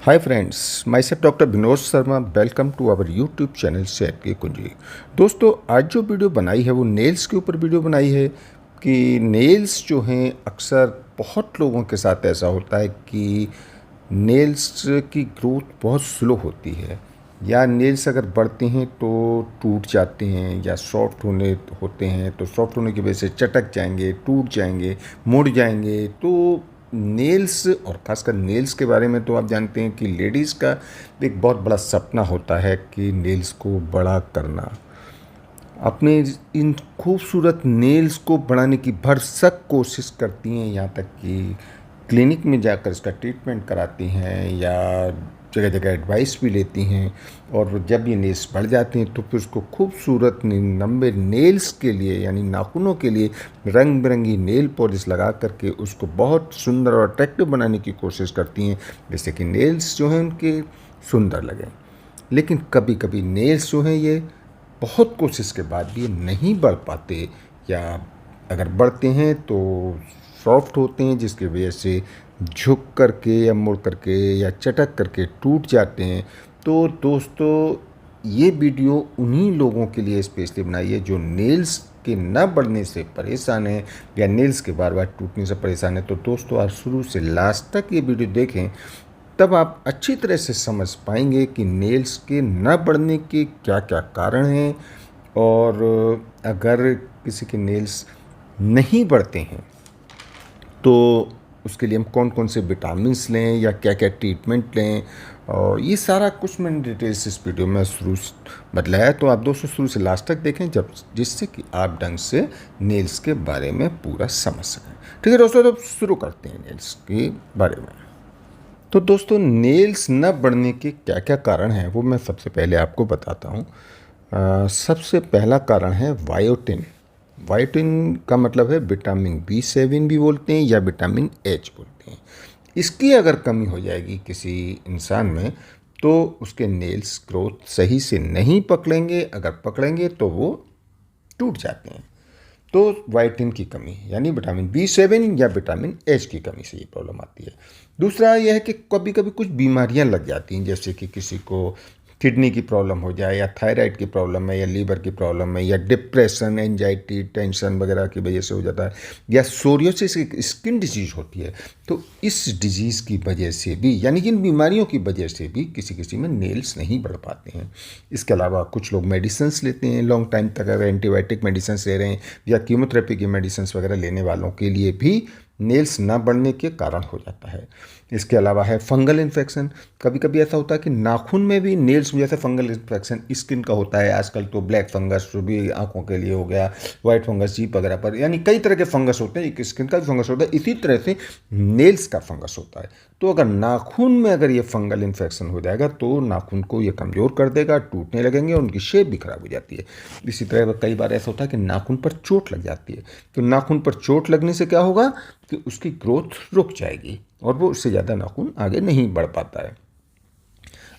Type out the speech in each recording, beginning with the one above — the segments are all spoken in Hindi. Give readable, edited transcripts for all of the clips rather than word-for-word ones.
Hi friends, myself doctor Vinod Sharma. Welcome to our YouTube channel सेहत की कुंजी। दोस्तों, आज जो वीडियो बनाई है वो नेल्स के ऊपर वीडियो बनाई है कि नेल्स जो हैं अक्सर बहुत लोगों के साथ ऐसा होता है कि नेल्स की ग्रोथ बहुत स्लो होती है या नेल्स अगर बढ़ते हैं तो टूट जाते हैं या सॉफ्ट होने होते हैं तो सॉफ्ट होने की वजह से चटक जाएंगे, टूट जाएंगे, मुड़ जाएंगे। तो नेल्स और ख़ासकर नेल्स के बारे में तो आप जानते हैं कि लेडीज़ का एक बहुत बड़ा सपना होता है कि नेल्स को बड़ा करना। अपने इन खूबसूरत नेल्स को बढ़ाने की भरसक कोशिश करती हैं, यहाँ तक कि क्लिनिक में जाकर इसका ट्रीटमेंट कराती हैं या जगह जगह एडवाइस भी लेती हैं। और जब ये नेल्स बढ़ जाते हैं तो फिर उसको खूबसूरत लंबे नेल्स के लिए यानी नाखूनों के लिए रंग बिरंगी नेल पॉलिश लगा करके उसको बहुत सुंदर और अट्रैक्टिव बनाने की कोशिश करती हैं, जैसे कि नेल्स जो हैं उनके सुंदर लगें। लेकिन कभी कभी नेल्स जो हैं ये बहुत कोशिश के बाद भी नहीं बढ़ पाते, या अगर बढ़ते हैं तो सॉफ्ट होते हैं जिसकी वजह से झुक करके या मुड़ करके या चटक करके टूट जाते हैं। तो दोस्तों, ये वीडियो उन्हीं लोगों के लिए स्पेशली बनाई है जो नेल्स के न बढ़ने से परेशान हैं या नेल्स के बार बार टूटने से परेशान हैं। तो दोस्तों, आप शुरू से लास्ट तक ये वीडियो देखें, तब आप अच्छी तरह से समझ पाएंगे कि नेल्स के न बढ़ने के क्या क्या कारण हैं, और अगर किसी के नेल्स नहीं बढ़ते हैं तो उसके लिए हम कौन कौन से विटामिन्स लें या क्या क्या ट्रीटमेंट लें, और ये सारा कुछ मैंने डिटेल्स इस वीडियो में शुरू बतलाया। तो आप दोस्तों शुरू से लास्ट तक देखें, जब जिससे कि आप ढंग से नेल्स के बारे में पूरा समझ सकें। ठीक है दोस्तों, तो शुरू करते हैं नेल्स के बारे में। तो दोस्तों, नेल्स न बढ़ने के क्या क्या कारण हैं वो मैं सबसे पहले आपको बताता हूँ। सबसे पहला कारण है बायोटिन। बायोटिन का मतलब है विटामिन B7 भी बोलते हैं या विटामिन H बोलते हैं। इसकी अगर कमी हो जाएगी किसी इंसान में तो उसके नेल्स ग्रोथ सही से नहीं पकड़ेंगे, अगर पकड़ेंगे तो वो टूट जाते हैं। तो वाइटिन की कमी यानी विटामिन B7 या विटामिन H की कमी से ये प्रॉब्लम आती है। दूसरा यह है कि कभी कभी कुछ बीमारियां लग जाती हैं, जैसे कि किसी को किडनी की प्रॉब्लम हो जाए या थायराइड की प्रॉब्लम है या लीवर की प्रॉब्लम है या डिप्रेशन, एंजाइटी, टेंशन वगैरह की वजह से हो जाता है, या सोरियोसिस स्किन डिजीज होती है। तो इस डिजीज़ की वजह से भी यानी कि इन बीमारियों की वजह से भी किसी किसी में नेल्स नहीं बढ़ पाते हैं। इसके अलावा कुछ लोग मेडिसिन्स लेते हैं लॉन्ग टाइम तक, अगर एंटीबायोटिक मेडिसिन ले रहे हैं या कीमोथेरेपी की मेडिसिन वगैरह लेने वालों के लिए भी नेल्स न बढ़ने के कारण हो जाता है। इसके अलावा है फंगल इन्फेक्शन। कभी कभी ऐसा होता है कि नाखून में भी नेल्स में जैसे फंगल इन्फेक्शन स्किन का होता है, आजकल तो ब्लैक फंगस जो भी आंखों के लिए हो गया, वाइट फंगस जीभ वगैरह पर, यानी कई तरह के फंगस होते हैं। एक स्किन का भी फंगस होता है, इसी तरह से नेल्स का फंगस होता है। तो अगर नाखून में अगर ये फंगल इन्फेक्शन हो जाएगा तो नाखून को ये कमज़ोर कर देगा, टूटने लगेंगे और उनकी शेप भी खराब हो जाती है। इसी तरह कई बार ऐसा होता है कि नाखून पर चोट लग जाती है। तो नाखून पर चोट लगने से क्या होगा कि उसकी ग्रोथ रुक जाएगी और वो उससे ज़्यादा नाखून आगे नहीं बढ़ पाता है।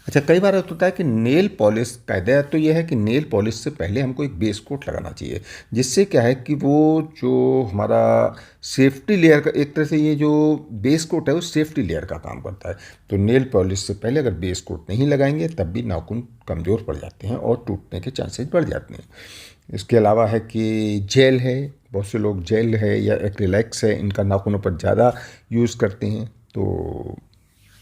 अच्छा, कई बार ऐसा होता है कि नेल पॉलिश, कायदा तो यह है कि नेल पॉलिश से पहले हमको एक बेस कोट लगाना चाहिए, जिससे क्या है कि वो जो हमारा सेफ्टी लेयर का, एक तरह से ये जो बेस कोट है वो सेफ्टी लेयर का काम करता है। तो नेल पॉलिश से पहले अगर बेस कोट नहीं लगाएंगे तब भी नाखून कमज़ोर पड़ जाते हैं और टूटने के चांसेस बढ़ जाते हैं। इसके अलावा है कि जेल है, बहुत से लोग जेल है या एक्रिलिक्स है, इनका नाखूनों पर ज़्यादा यूज़ करते हैं। तो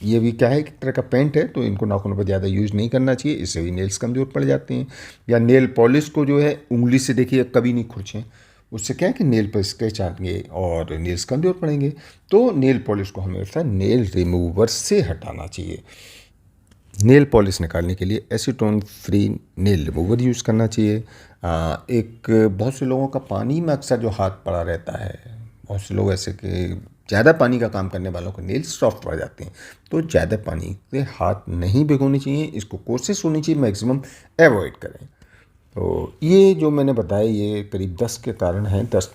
ये भी क्या है, एक तरह का पेंट है, तो इनको नाखूनों पर ज़्यादा यूज़ नहीं करना चाहिए, इससे भी नेल्स कमज़ोर पड़ जाते हैं। या नेल पॉलिश को जो है उंगली से देखिए कभी नहीं खुरचें, उससे क्या है कि नेल पर स्क्रैच आएंगे और नेल्स कमज़ोर पड़ेंगे। तो नेल पॉलिश को हमेशा नेल रिमूवर से हटाना चाहिए। नेल पॉलिश निकालने के लिए acetone free nail remover use करना चाहिए। एक बहुत से लोगों का पानी में अक्सर जो हाथ पड़ा रहता है, बहुत से लोग ऐसे कि ज़्यादा पानी का काम करने वालों के नेल्स सॉफ्ट पड़ जाते हैं। तो ज़्यादा पानी से हाथ नहीं भिगोनी चाहिए, इसको कोशिश होनी चाहिए मैक्सिमम एवॉइड करें। तो ये जो मैंने बताया ये करीब 10 के कारण हैं, 10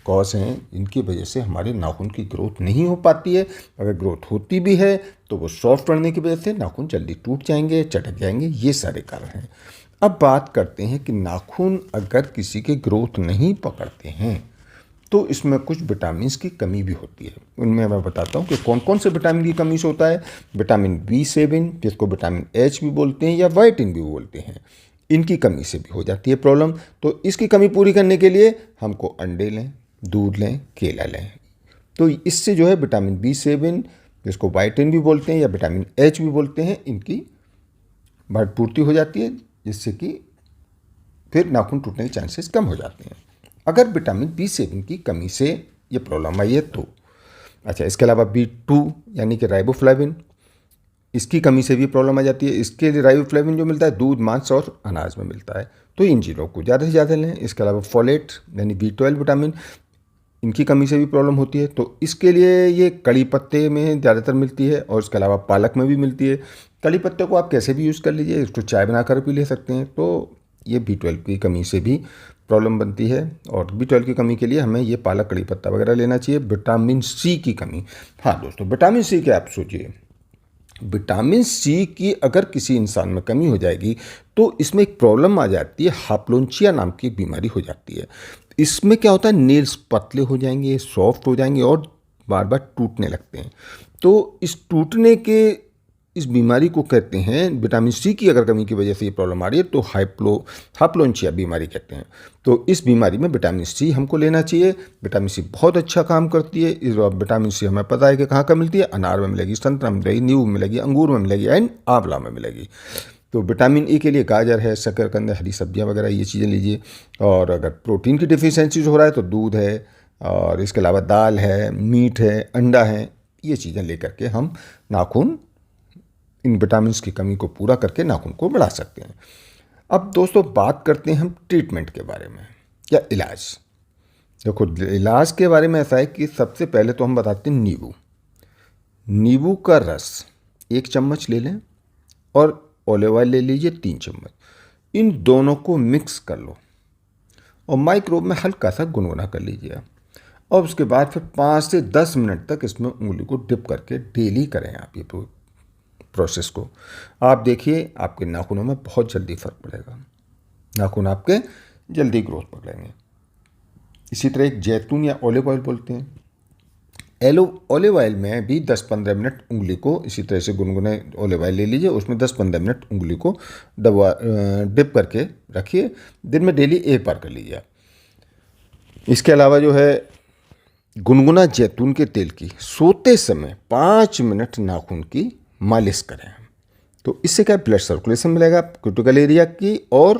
कॉज हैं, इनकी वजह से हमारे नाखून की ग्रोथ नहीं हो पाती है। अगर ग्रोथ होती भी है तो वो सॉफ्ट पड़ने की वजह से नाखून जल्दी टूट जाएंगे, चटक जाएंगे, ये सारे कारण हैं। अब बात करते हैं कि नाखून अगर किसी के ग्रोथ नहीं पकड़ते हैं तो इसमें कुछ विटामिन की कमी भी होती है। उनमें मैं बताता हूँ कि कौन कौन से विटामिन की कमी से होता है। विटामिन B7, जिसको विटामिन H भी बोलते हैं या वाइटिन भी बोलते हैं, इनकी कमी से भी हो जाती है प्रॉब्लम। तो इसकी कमी पूरी करने के लिए हमको अंडे लें, दूध लें, केला लें। तो इससे जो है विटामिन B7, जिसको वाइटिन भी बोलते हैं या विटामिन H भी बोलते हैं, इनकी भरपूर्ति हो जाती है, जिससे कि फिर नाखून टूटने के चांसेस कम हो जाते हैं अगर विटामिन B7 की कमी से ये प्रॉब्लम आई है तो। अच्छा, इसके अलावा B2 यानी कि राइबोफ्लेविन, इसकी कमी से भी प्रॉब्लम आ जाती है। इसके लिए राइबोफ्लेविन जो मिलता है दूध, मांस और अनाज में मिलता है, तो इन चीज़ों को ज़्यादा से ज़्यादा लें। इसके अलावा फोलेट यानी B12 विटामिन, इनकी कमी से भी प्रॉब्लम होती है, तो इसके लिए ये कड़ी पत्ते में ज़्यादातर मिलती है और इसके अलावा पालक में भी मिलती है। कड़ी पत्ते को आप कैसे भी यूज़ कर लीजिए, इसको चाय बनाकर भी ले सकते हैं। तो ये B12 की कमी से भी प्रॉब्लम बनती है और B12 की कमी के लिए हमें ये पालक, कड़ी पत्ता वगैरह लेना चाहिए। विटामिन C की कमी, हाँ दोस्तों, विटामिन C क्या आप सोचिए, विटामिन C की अगर किसी इंसान में कमी हो जाएगी तो इसमें एक प्रॉब्लम आ जाती है, हाप्लोंचिया नाम की एक बीमारी हो जाती है। इसमें क्या होता है, नेल्स पतले हो जाएंगे, सॉफ्ट हो जाएंगे और बार बार टूटने लगते हैं। तो इस टूटने के इस बीमारी को कहते हैं, विटामिन C की अगर कमी की वजह से ये प्रॉब्लम आ रही है तो हाप्लोंचिया बीमारी कहते हैं। तो इस बीमारी में विटामिन C हमको लेना चाहिए। विटामिन C बहुत अच्छा काम करती है। इस विटामिन C हमें पता है कि कहाँ मिलती है, अनार में मिलेगी, संतरा में मिलेगी, नींबू में मिलेगी, अंगूर में मिलेगी एंड आंवला में मिलेगी। तो विटामिन E के लिए गाजर है, शकरकंद, हरी सब्जियाँ वगैरह ये चीज़ें लीजिए। और अगर प्रोटीन की डिफिशियंसी हो रहा है तो दूध है और इसके अलावा दाल है, मीट है, अंडा है, ये चीज़ें लेकर के हम नाखून इन विटामिन की कमी को पूरा करके नाखून को बढ़ा सकते हैं। अब दोस्तों बात करते हैं हम ट्रीटमेंट के बारे में या इलाज। देखो, इलाज के बारे में ऐसा है कि सबसे पहले तो हम बताते हैं नींबू का रस 1 चम्मच ले लें और ऑलिव ऑयल ले लीजिए 3 चम्मच। इन दोनों को मिक्स कर लो और माइक्रोवेव में हल्का सा गुनगुना कर लीजिए। और उसके बाद फिर 5 से 10 मिनट तक इसमें उंगली को डिप करके डेली करें आप ये प्रोसेस को। आप देखिए आपके नाखूनों में बहुत जल्दी फर्क पड़ेगा, नाखून आपके जल्दी ग्रोथ पकड़ेंगे। इसी तरह एक जैतून या ऑलिव ऑयल बोलते हैं, ऑलिव ऑयल में भी 10-15 मिनट उंगली को इसी तरह से गुनगुने ऑलिव ऑयल ले लीजिए, उसमें 10-15 मिनट उंगली को डिप करके रखिए। दिन में डेली 1 बार कर लीजिए आप। इसके अलावा जो है गुनगुना जैतून के तेल की सोते समय 5 मिनट नाखून की मालिश करें। तो इससे क्या ब्लड सर्कुलेशन मिलेगा क्यूटिकल एरिया की, और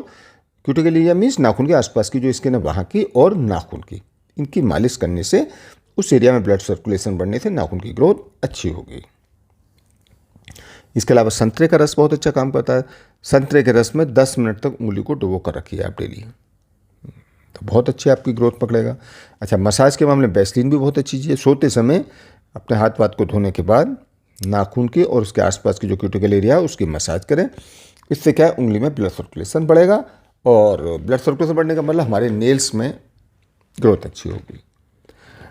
क्यूटिकल एरिया मीन्स नाखून के आसपास की जो स्किन है वहाँ की, और नाखून की, इनकी मालिश करने से उस एरिया में ब्लड सर्कुलेशन बढ़ने से नाखून की ग्रोथ अच्छी होगी। इसके अलावा संतरे का रस बहुत अच्छा काम करता है। संतरे के रस में 10 मिनट तक उंगली को डुबो कर रखिए आप डेली, तो बहुत अच्छी आपकी ग्रोथ पकड़ेगा। अच्छा, मसाज के मामले में वैसलीन भी बहुत अच्छी चीज़ है। सोते समय अपने हाथ को धोने के बाद नाखून की और उसके आसपास की जो क्यूटिकल एरिया है उसकी मसाज करें। इससे क्या है, उंगली में ब्लड सर्कुलेशन बढ़ेगा और ब्लड सर्कुलेशन बढ़ने का मतलब हमारे नेल्स में ग्रोथ अच्छी होगी।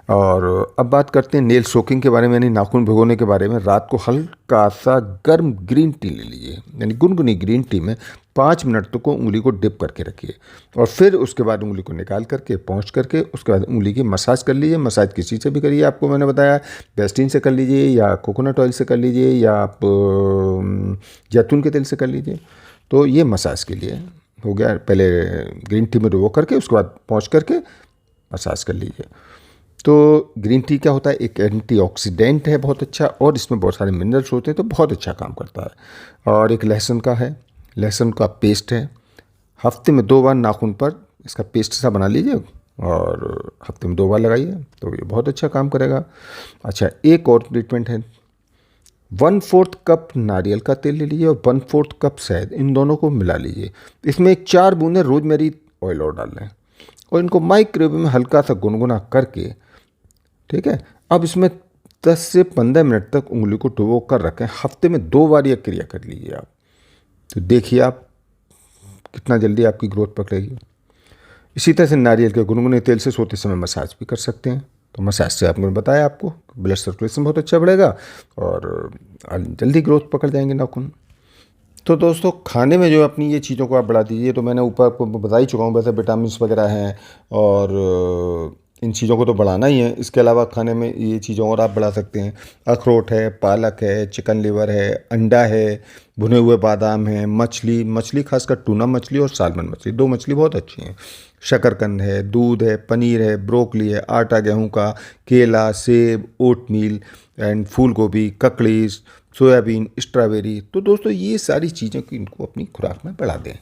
और अब बात करते हैं नेल सोकिंग के बारे में, यानी नाखून भिगोने के बारे में। रात को हल्का सा गर्म ग्रीन टी ले लीजिए, यानी गुनगुनी ग्रीन टी में 5 मिनट तक को उंगली को डिप करके रखिए और फिर उसके बाद उंगली को निकाल करके पहुँच करके उसके बाद उंगली की मसाज कर लीजिए। मसाज किसी से भी करिए, आपको मैंने बताया वेस्टीन से कर लीजिए या कोकोनट ऑयल से कर लीजिए या आप जैतून के तेल से कर लीजिए। तो ये मसाज के लिए हो गया। पहले ग्रीन टी में डुबो करके उसके बाद पहुँच करके मसाज कर लीजिए। तो ग्रीन टी क्या होता है, एक एंटीऑक्सीडेंट है बहुत अच्छा, और इसमें बहुत सारे मिनरल्स होते हैं, तो बहुत अच्छा काम करता है। और एक लहसुन का है, लहसुन का पेस्ट है। हफ्ते में 2 बार नाखून पर इसका पेस्ट सा बना लीजिए और हफ्ते में 2 बार लगाइए, तो ये बहुत अच्छा काम करेगा। अच्छा, एक और ट्रीटमेंट है, 1/4 कप नारियल का तेल ले लीजिए और 1/4 कप शहद, इन दोनों को मिला लीजिए। इसमें 4 बूंदें रोजमेरी ऑयल और डाल लें और इनको माइक्रोवेव में हल्का सा गुनगुना करके, ठीक है। अब इसमें 10 से 15 मिनट तक उंगली को डुबो कर रखें। हफ्ते में 2 बार यह क्रिया कर लीजिए आप, तो देखिए आप कितना जल्दी आपकी ग्रोथ पकड़ेगी। इसी तरह से नारियल के गुनगुने तेल से सोते समय मसाज भी कर सकते हैं। तो मसाज से आपने बताया आपको ब्लड सर्कुलेशन बहुत अच्छा बढ़ेगा और जल्दी ग्रोथ पकड़ जाएंगे नाखून। तो दोस्तों, खाने में जो अपनी ये चीज़ों को आप बढ़ा दीजिए। तो मैंने ऊपर आपको बता ही चुका हूँ, वैसे विटामिन वगैरह हैं और इन चीज़ों को तो बढ़ाना ही है। इसके अलावा खाने में ये चीज़ें और आप बढ़ा सकते हैं। अखरोट है, पालक है, चिकन लिवर है, अंडा है, भुने हुए बादाम है, मछली खासकर टूना मछली और सालमन मछली, 2 मछली बहुत अच्छी हैं। शकरकंद है, दूध है, पनीर है, ब्रोकली है, आटा गेहूं का, केला, सेब, ओटमील एंड फूल गोभी, ककड़ी, सोयाबीन, स्ट्रॉबेरी। तो दोस्तों ये सारी चीज़ें को इनको अपनी खुराक में बढ़ा दें।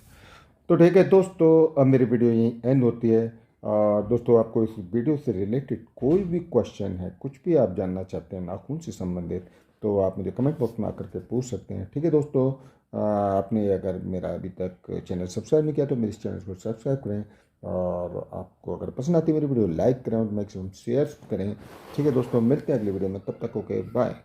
तो ठीक है दोस्तों, अब मेरी वीडियो यहीं एंड होती है। और दोस्तों आपको इस वीडियो से रिलेटेड कोई भी क्वेश्चन है, कुछ भी आप जानना चाहते हैं नाखून से संबंधित, तो आप मुझे कमेंट बॉक्स में आकर के पूछ सकते हैं। ठीक है दोस्तों, आपने अगर मेरा अभी तक चैनल सब्सक्राइब नहीं किया तो मेरे इस चैनल को सब्सक्राइब करें। और आपको अगर पसंद आती है मेरी वीडियो, लाइक करें और मैक्सिमम शेयर करें। ठीक है दोस्तों, मिलते हैं अगली वीडियो में, तब तक ओके बाय।